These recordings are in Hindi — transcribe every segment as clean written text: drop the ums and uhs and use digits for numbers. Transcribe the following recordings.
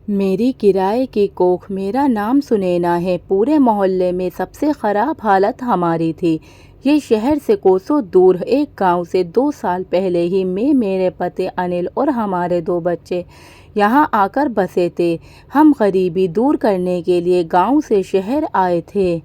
मेरी किराए की कोख मेरा नाम सुनैना है। पूरे मोहल्ले में सबसे ख़राब हालत हमारी थी। ये शहर से कोसों दूर एक गांव से 2 साल पहले ही मैं, मेरे पति अनिल और हमारे 2 बच्चे यहाँ आकर बसे थे। हम गरीबी दूर करने के लिए गांव से शहर आए थे,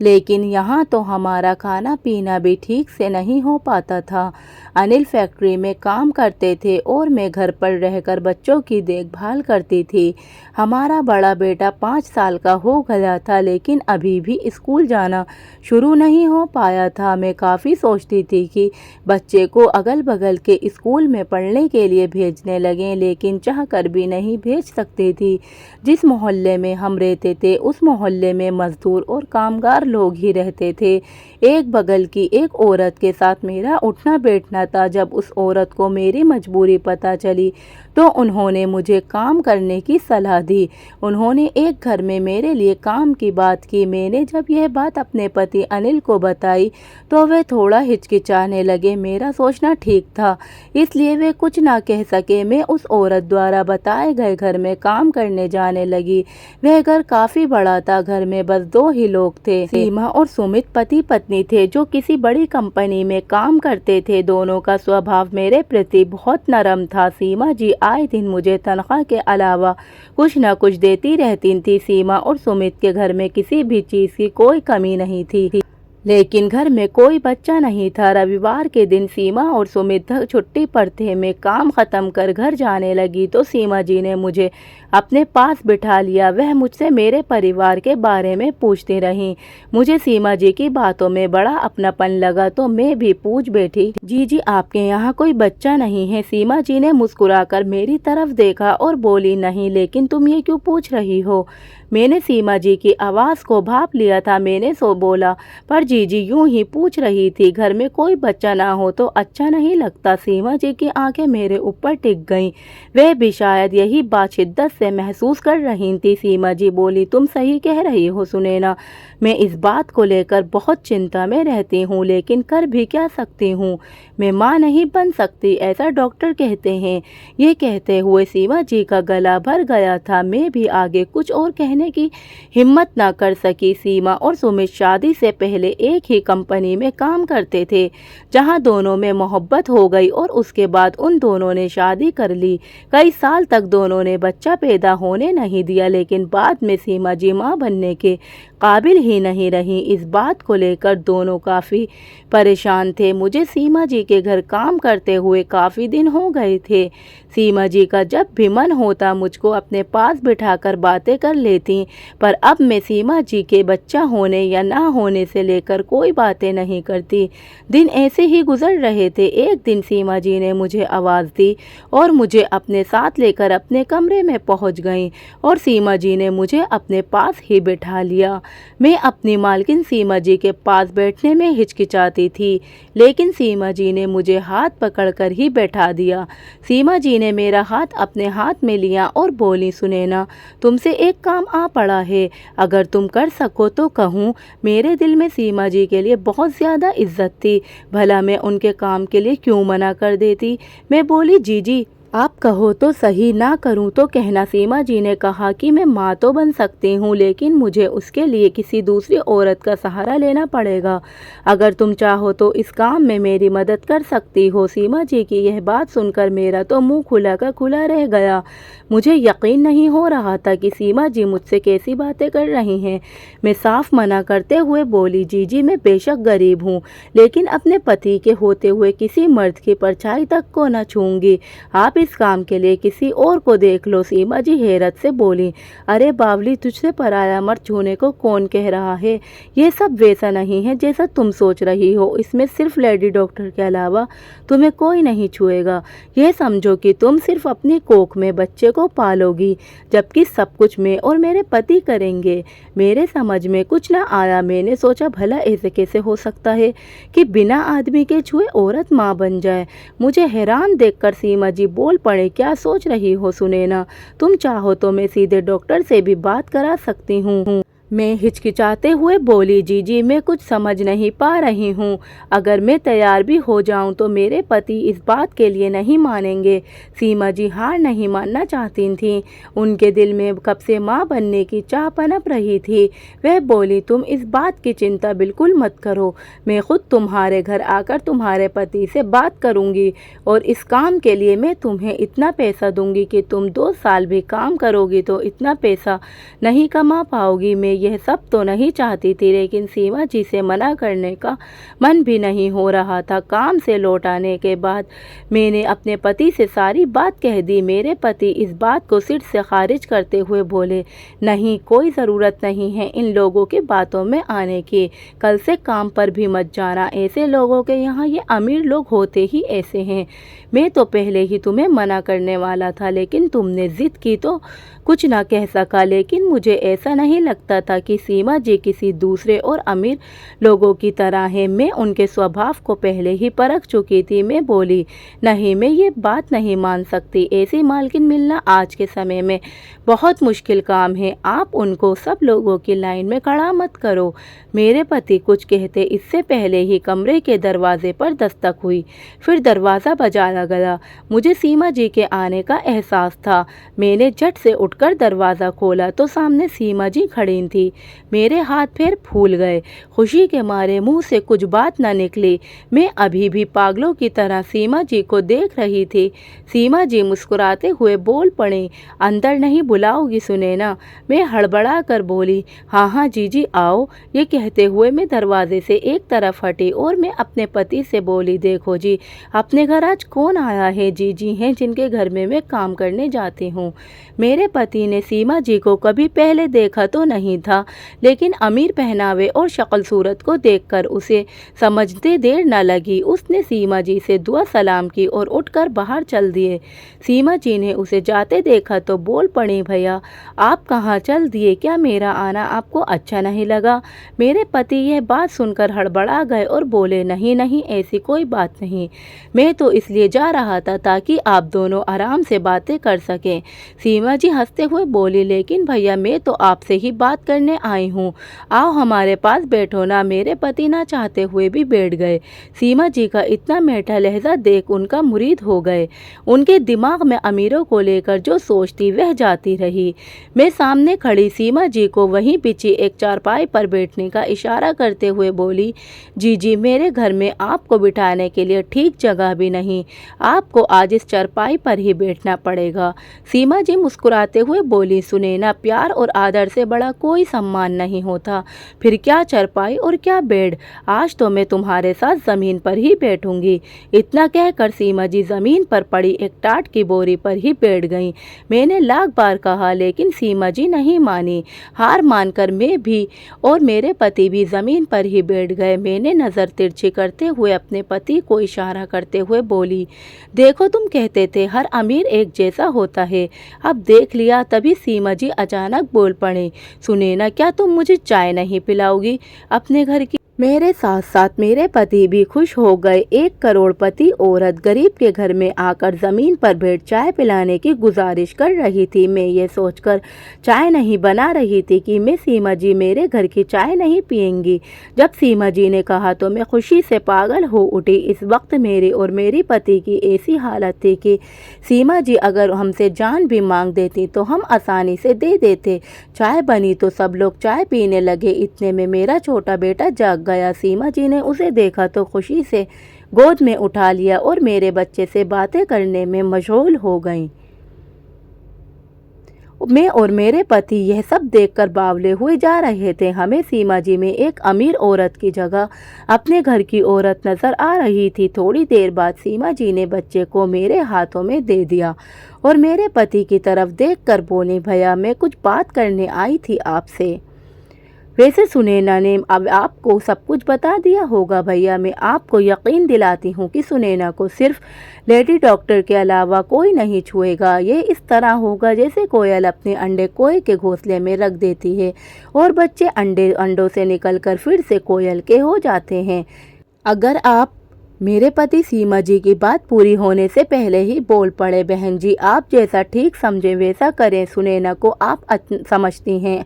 लेकिन यहाँ तो हमारा खाना पीना भी ठीक से नहीं हो पाता था। अनिल फैक्ट्री में काम करते थे और मैं घर पर रहकर बच्चों की देखभाल करती थी। हमारा बड़ा बेटा 5 साल का हो गया था, लेकिन अभी भी स्कूल जाना शुरू नहीं हो पाया था। मैं काफ़ी सोचती थी कि बच्चे को अगल बगल के स्कूल में पढ़ने के लिए भेजने लगें, लेकिन चाह कर भी नहीं भेज सकती थी। जिस मोहल्ले में हम रहते थे उस मोहल्ले में मजदूर और कामगार लोग ही रहते थे। एक बगल की एक औरत के साथ मेरा उठना बैठना था। जब उस औरत को मेरी मजबूरी पता चली तो उन्होंने मुझे काम करने की सलाह दी। उन्होंने एक घर में मेरे लिए काम की बात की। मैंने जब यह बात अपने पति अनिल को बताई तो वे थोड़ा हिचकिचाने लगे। मेरा सोचना ठीक था, इसलिए वे कुछ ना कह सके। मैं उस औरत द्वारा बताए गए घर में काम करने जाने लगी। वह घर काफ़ी बड़ा था। घर में बस 2 ही लोग थे, सीमा और सुमित पति पत्नी थे, जो किसी बड़ी कंपनी में काम करते थे। दोनों का स्वभाव मेरे प्रति बहुत नरम था। सीमा जी आए दिन मुझे तनख्वाह के अलावा कुछ न कुछ देती रहती थी। सीमा और सुमित के घर में किसी भी चीज़ की कोई कमी नहीं थी, लेकिन घर में कोई बच्चा नहीं था। रविवार के दिन सीमा और सुमित छुट्टी पर थे। मैं काम ख़त्म कर घर जाने लगी तो सीमा जी ने मुझे अपने पास बिठा लिया। वह मुझसे मेरे परिवार के बारे में पूछती रहीं। मुझे सीमा जी की बातों में बड़ा अपनापन लगा तो मैं भी पूछ बैठी, जी आपके यहाँ कोई बच्चा नहीं है? सीमा जी ने मुस्कुराकर मेरी तरफ देखा और बोली, नहीं, लेकिन तुम ये क्यों पूछ रही हो? मैंने सीमा जी की आवाज़ को भाप लिया था। मैंने बोला, पर जीजी यूं ही पूछ रही थी। घर में कोई बच्चा ना हो तो अच्छा नहीं लगता। सीमा जी की आंखें मेरे ऊपर टिक गईं। वह भी शायद यही बात शिद्दत से महसूस कर रही थी। सीमा जी बोली, तुम सही कह रही हो सुनैना, मैं इस बात को लेकर बहुत चिंता में रहती हूँ, लेकिन कर भी क्या सकती हूँ? मैं माँ नहीं बन सकती, ऐसा डॉक्टर कहते हैं। ये कहते हुए सीमा जी का गला भर गया था। मैं भी आगे कुछ और कहने की हिम्मत ना कर सकी। सीमा और सुमित शादी से पहले एक ही कंपनी में काम करते थे, जहां दोनों में मोहब्बत हो गई और उसके बाद उन दोनों ने शादी कर ली। कई साल तक दोनों ने बच्चा पैदा होने नहीं दिया, लेकिन बाद में सीमा जी माँ बनने के काबिल ही नहीं रही। इस बात को लेकर दोनों काफ़ी परेशान थे। मुझे सीमा जी के घर काम करते हुए काफ़ी दिन हो गए थे। सीमा जी का जब भी मन होता मुझको अपने पास बिठाकर बातें कर लेती, पर अब मैं सीमा जी के बच्चा होने या ना होने से लेकर कोई बातें नहीं करती। दिन ऐसे ही गुजर रहे थे। एक दिन सीमा जी ने मुझे आवाज़ दी और मुझे अपने साथ लेकर अपने कमरे में पहुंच गईं और सीमा जी ने मुझे अपने पास ही बिठा लिया। मैं अपनी मालकिन सीमा जी के पास बैठने में हिचकिचाती थी, लेकिन सीमा जी ने मुझे हाथ पकड़कर ही बैठा दिया। सीमा जी ने मेरा हाथ अपने हाथ में लिया और बोली, सुनैना, तुमसे एक काम आ पड़ा है, अगर तुम कर सको तो कहूँ। मेरे दिल में सीमा जी के लिए बहुत ज़्यादा इज्जत थी। भला मैं उनके काम के लिए क्यों मना कर देती? मैं बोली, जी आप कहो तो सही, ना करूं तो कहना। सीमा जी ने कहा कि मैं माँ तो बन सकती हूँ, लेकिन मुझे उसके लिए किसी दूसरी औरत का सहारा लेना पड़ेगा। अगर तुम चाहो तो इस काम में मेरी मदद कर सकती हो। सीमा जी की यह बात सुनकर मेरा तो मुंह खुला का खुला रह गया। मुझे यकीन नहीं हो रहा था कि सीमा जी मुझसे कैसी बातें कर रही हैं। मैं साफ मना करते हुए बोली, जी मैं बेशक गरीब हूँ, लेकिन अपने पति के होते हुए किसी मर्द की परछाई तक को न छूंगी। आप इस काम के लिए किसी और को देख लो। सीमा जी हैरत से बोली, अरे बावली, तुझसे पराया मर्द छूने को कौन कह रहा है? ये सब वैसा नहीं है जैसा तुम सोच रही हो। इसमें सिर्फ लेडी डॉक्टर के अलावा तुम्हें कोई नहीं छुएगा। यह समझो कि तुम सिर्फ अपनी कोख में बच्चे को पालोगी, जबकि सब कुछ मैं और मेरे पति करेंगे। मेरे समझ में कुछ ना आया। मैंने सोचा, भला ऐसे कैसे हो सकता है कि बिना आदमी के छुए औरत माँ बन जाए? मुझे हैरान देखकर सीमा जी बोल पड़े, क्या सोच रही हो सुनैना? तुम चाहो तो मैं सीधे डॉक्टर से भी बात करा सकती हूँ। मैं हिचकिचाते हुए बोली, जीजी मैं कुछ समझ नहीं पा रही हूँ। अगर मैं तैयार भी हो जाऊँ तो मेरे पति इस बात के लिए नहीं मानेंगे। सीमा जी हार नहीं मानना चाहती थीं। उनके दिल में कब से माँ बनने की चाह पनप रही थी। वह बोली, तुम इस बात की चिंता बिल्कुल मत करो। मैं खुद तुम्हारे घर आकर तुम्हारे पति से बात करूँगी और इस काम के लिए मैं तुम्हें इतना पैसा दूँगी कि तुम 2 साल भी काम करोगी तो इतना पैसा नहीं कमा पाओगी। मैं यह सब तो नहीं चाहती थी, लेकिन सीमा जी से मना करने का मन भी नहीं हो रहा था। काम से लौट आने के बाद मैंने अपने पति से सारी बात कह दी। मेरे पति इस बात को सिर से खारिज करते हुए बोले, नहीं, कोई ज़रूरत नहीं है इन लोगों की बातों में आने की। कल से काम पर भी मत जाना। ऐसे लोगों के यहाँ ये अमीर लोग होते ही ऐसे हैं। मैं तो पहले ही तुम्हें मना करने वाला था, लेकिन तुमने ज़िद की तो कुछ ना कह सका। लेकिन मुझे ऐसा नहीं लगता था कि सीमा जी किसी दूसरे और अमीर लोगों की तरह है। मैं उनके स्वभाव को पहले ही परख चुकी थी। मैं बोली, नहीं, मैं ये बात नहीं मान सकती। ऐसी मालकिन मिलना आज के समय में बहुत मुश्किल काम है। आप उनको सब लोगों की लाइन में खड़ा मत करो। मेरे पति कुछ कहते इससे पहले ही कमरे के दरवाजे पर दस्तक हुई। फिर दरवाज़ा बजाया गया। मुझे सीमा जी के आने का एहसास था। मैंने झट से उठकर दरवाज़ा खोला तो सामने सीमा जी खड़ी थी। मेरे हाथ पैर फूल गए। खुशी के मारे मुंह से कुछ बात न निकली। मैं अभी भी पागलों की तरह सीमा जी को देख रही थी। सीमा जी मुस्कुराते हुए बोल पड़ी, अंदर नहीं बुलाओगी सुनैना? मैं हड़बड़ा कर बोली, हाँ हाँ जीजी आओ। ये कहते हुए मैं दरवाजे से एक तरफ हटी और मैं अपने पति से बोली, देखो जी, अपने घर आज कौन आया है? जीजी हैं जिनके घर में मैं काम करने जाती हूँ। मेरे पति ने सीमा जी को कभी पहले देखा तो नहीं था, लेकिन अमीर पहनावे और शक्ल सूरत को देखकर उसे समझते देर न लगी। उसने सीमा जी से दुआ सलाम की और उठकर बाहर चल दिए। सीमा जी ने उसे जाते देखा तो बोल पड़ी, भैया आप कहाँ चल दिए? क्या मेरा आना आपको अच्छा नहीं लगा? मेरे पति यह बात सुनकर हड़बड़ा गए और बोले, नहीं नहीं, ऐसी कोई बात नहीं। मैं तो इसलिए जा रहा था ताकि आप दोनों आराम से बातें कर सकें। सीमा जी हंसते हुए बोली, लेकिन भैया मैं तो आपसे ही बात करने आई हूँ। आओ हमारे पास बैठो ना। मेरे पति ना चाहते हुए भी बैठ गए। सीमा जी का इतना मीठा लहजा देख उनका मुरीद हो गए। उनके दिमाग में अमीरों को लेकर जो सोच थी वह जाती रही। मैं सामने खड़ी सीमा जी को वहीं पीछे एक चारपाई पर बैठने का इशारा करते हुए बोली, जी मेरे घर में आपको बिठाने के लिए ठीक जगह भी नहीं। आपको आज इस चारपाई पर ही बैठना पड़ेगा। सीमा जी मुस्कुराते हुए बोली, सुनैना, प्यार और आदर से बड़ा कोई सम्मान नहीं होता। फिर क्या चारपाई और क्या बेड? आज तो मैं तुम्हारे साथ ज़मीन पर ही बैठूंगी। इतना कहकर सीमा जी ज़मीन पर पड़ी एक टाट की बोरी पर ही बैठ गईं। मैंने लाख बार कहा, लेकिन सीमा जी नहीं मानी। हार मानकर मैं भी और मेरे पति भी ज़मीन पर ही बैठ गए। मैंने नज़र तिरछी करते हुए अपने पति को इशारा करते हुए बोली, देखो तुम कहते थे हर अमीर एक जैसा होता है, अब देख लिया। तभी सीमा जी अचानक बोल पड़े, सुनैना, क्या तुम मुझे चाय नहीं पिलाओगी अपने घर की? मेरे साथ साथ मेरे पति भी खुश हो गए। 1 करोड़पति औरत गरीब के घर में आकर ज़मीन पर बैठ चाय पिलाने की गुजारिश कर रही थी। मैं ये सोचकर चाय नहीं बना रही थी कि मैं सीमा जी मेरे घर की चाय नहीं पिएंगी। जब सीमा जी ने कहा तो मैं खुशी से पागल हो उठी। इस वक्त मेरी और मेरी पति की ऐसी हालत थी कि सीमा जी अगर हमसे जान भी मांग देती तो हम आसानी से दे देते। चाय बनी तो सब लोग चाय पीने लगे। इतने में मेरा छोटा बेटा जाग गया। सीमा जी ने उसे देखा तो खुशी से गोद में उठा लिया और मेरे बच्चे से बातें करने में मशगूल हो गईं। मैं और मेरे पति यह सब देखकर बावले हुए जा रहे थे। हमें सीमा जी में एक अमीर औरत की जगह अपने घर की औरत नजर आ रही थी। थोड़ी देर बाद सीमा जी ने बच्चे को मेरे हाथों में दे दिया और मेरे पति की तरफ देखकर बोली, भैया मैं कुछ बात करने आई थी आपसे। वैसे सुनैना ने अब आपको सब कुछ बता दिया होगा भैया। मैं आपको यकीन दिलाती हूँ कि सुनैना को सिर्फ लेडी डॉक्टर के अलावा कोई नहीं छुएगा। ये इस तरह होगा जैसे कोयल अपने अंडे कोए के घोंसले में रख देती है और बच्चे अंडों से निकलकर फिर से कोयल के हो जाते हैं। अगर आप मेरे पति सीमा जी की बात पूरी होने से पहले ही बोल पड़े, बहन जी आप जैसा ठीक समझें वैसा करें। सुनैना को आप समझती हैं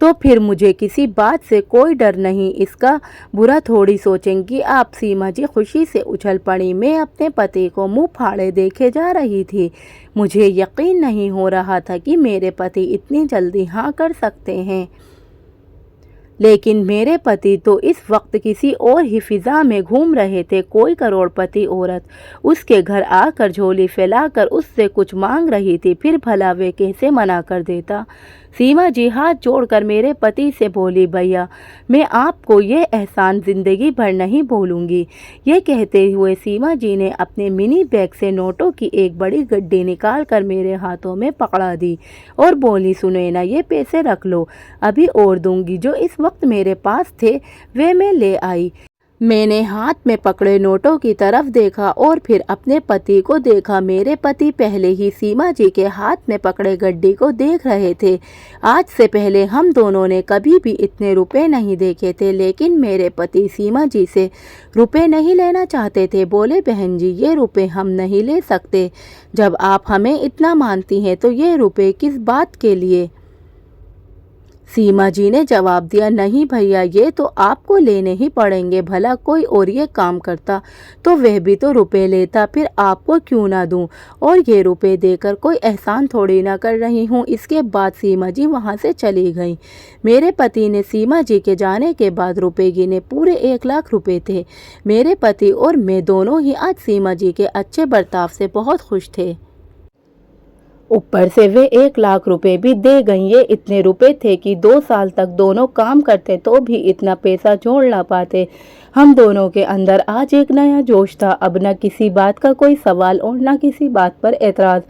तो फिर मुझे किसी बात से कोई डर नहीं। इसका बुरा थोड़ी सोचेंगी आप। सीमा जी खुशी से उछल पड़ी। मैं अपने पति को मुंह फाड़े देखे जा रही थी। मुझे यकीन नहीं हो रहा था कि मेरे पति इतनी जल्दी हाँ कर सकते हैं। लेकिन मेरे पति तो इस वक्त किसी और ही फिजा में घूम रहे थे। कोई करोड़पति औरत उसके घर आकर झोली फैलाकर उससे कुछ मांग रही थी, फिर भला वे कैसे मना कर देता। सीमा जी हाथ जोड़कर मेरे पति से बोली, भैया मैं आपको ये एहसान जिंदगी भर नहीं भूलूंगी। ये कहते हुए सीमा जी ने अपने मिनी बैग से नोटों की एक बड़ी गड्डी निकालकर मेरे हाथों में पकड़ा दी और बोली, सुनैना ये पैसे रख लो, अभी और दूंगी। जो इस वक्त मेरे पास थे वे मैं ले आई। मैंने हाथ में पकड़े नोटों की तरफ देखा और फिर अपने पति को देखा। मेरे पति पहले ही सीमा जी के हाथ में पकड़े गड्डी को देख रहे थे। आज से पहले हम दोनों ने कभी भी इतने रुपए नहीं देखे थे, लेकिन मेरे पति सीमा जी से रुपए नहीं लेना चाहते थे। बोले, बहन जी ये रुपए हम नहीं ले सकते। जब आप हमें इतना मानती हैं तो ये रुपए किस बात के लिए। सीमा जी ने जवाब दिया, नहीं भैया ये तो आपको लेने ही पड़ेंगे। भला कोई और ये काम करता तो वह भी तो रुपए लेता, फिर आपको क्यों ना दूं। और ये रुपए देकर कोई एहसान थोड़ी ना कर रही हूँ। इसके बाद सीमा जी वहाँ से चली गई। मेरे पति ने सीमा जी के जाने के बाद रुपए गिने। पूरे 1 लाख रुपए थे। मेरे पति और मैं दोनों ही आज सीमा जी के अच्छे बर्ताव से बहुत खुश थे। ऊपर से वे 1 लाख रुपए भी दे गई। ये इतने रुपए थे कि 2 साल तक दोनों काम करते तो भी इतना पैसा जोड़ ना पाते। हम दोनों के अंदर आज एक नया जोश था। अब न किसी बात का कोई सवाल और न किसी बात पर एतराज।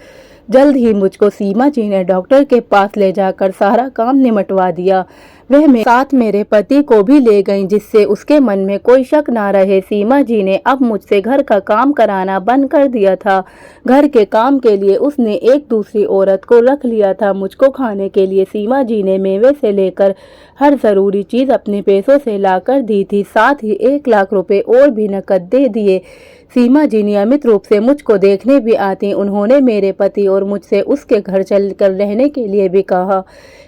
जल्द ही मुझको सीमा जी ने डॉक्टर के पास ले जाकर सारा काम निमटवा दिया। वह साथ मेरे पति को भी ले गईं, जिससे उसके मन में कोई शक ना रहे। सीमा जी ने अब मुझसे घर का काम कराना बंद कर दिया था। घर के काम के लिए उसने एक दूसरी औरत को रख लिया था। मुझको खाने के लिए सीमा जी ने मेवे से लेकर हर ज़रूरी चीज़ अपने पैसों से लाकर दी थी। साथ ही 1 लाख रुपए और भी नकद दे दिए। सीमा जी नियमित रूप से मुझको देखने भी आती। उन्होंने मेरे पति और मुझसे उसके घर चलकर रहने के लिए भी कहा,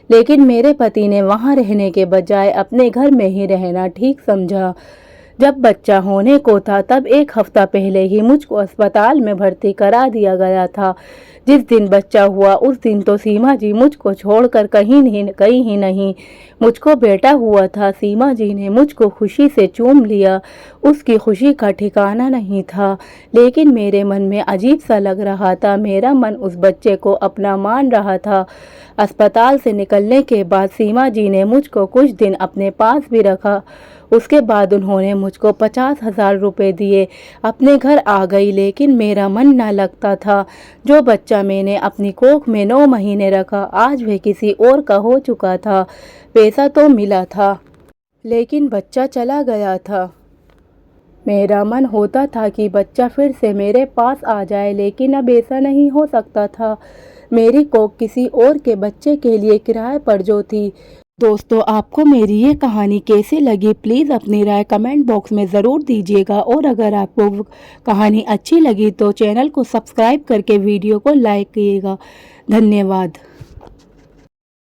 लेकिन मेरे पति ने वहां रहने के बजाय अपने घर में ही रहना ठीक समझा। जब बच्चा होने को था तब 1 हफ्ता पहले ही मुझको अस्पताल में भर्ती करा दिया गया था। जिस दिन बच्चा हुआ उस दिन तो सीमा जी मुझको छोड़कर कहीं ही नहीं। मुझको बेटा हुआ था। सीमा जी ने मुझको खुशी से चूम लिया। उसकी खुशी का ठिकाना नहीं था, लेकिन मेरे मन में अजीब सा लग रहा था। मेरा मन उस बच्चे को अपना मान रहा था। अस्पताल से निकलने के बाद सीमा जी ने मुझको कुछ दिन अपने पास भी रखा। उसके बाद उन्होंने मुझको 50,000 रुपये दिए। अपने घर आ गई, लेकिन मेरा मन न लगता था। जो बच्चा मैंने अपनी कोख में 9 महीने रखा, आज वह किसी और का हो चुका था। पैसा तो मिला था, लेकिन बच्चा चला गया था। मेरा मन होता था कि बच्चा फिर से मेरे पास आ जाए, लेकिन अब ऐसा नहीं हो सकता था। मेरी कोख किसी और के बच्चे के लिए किराए पर जो थी। दोस्तों, आपको मेरी ये कहानी कैसी लगी प्लीज़ अपनी राय कमेंट बॉक्स में ज़रूर दीजिएगा। और अगर आपको कहानी अच्छी लगी तो चैनल को सब्सक्राइब करके वीडियो को लाइक कीजिएगा। धन्यवाद।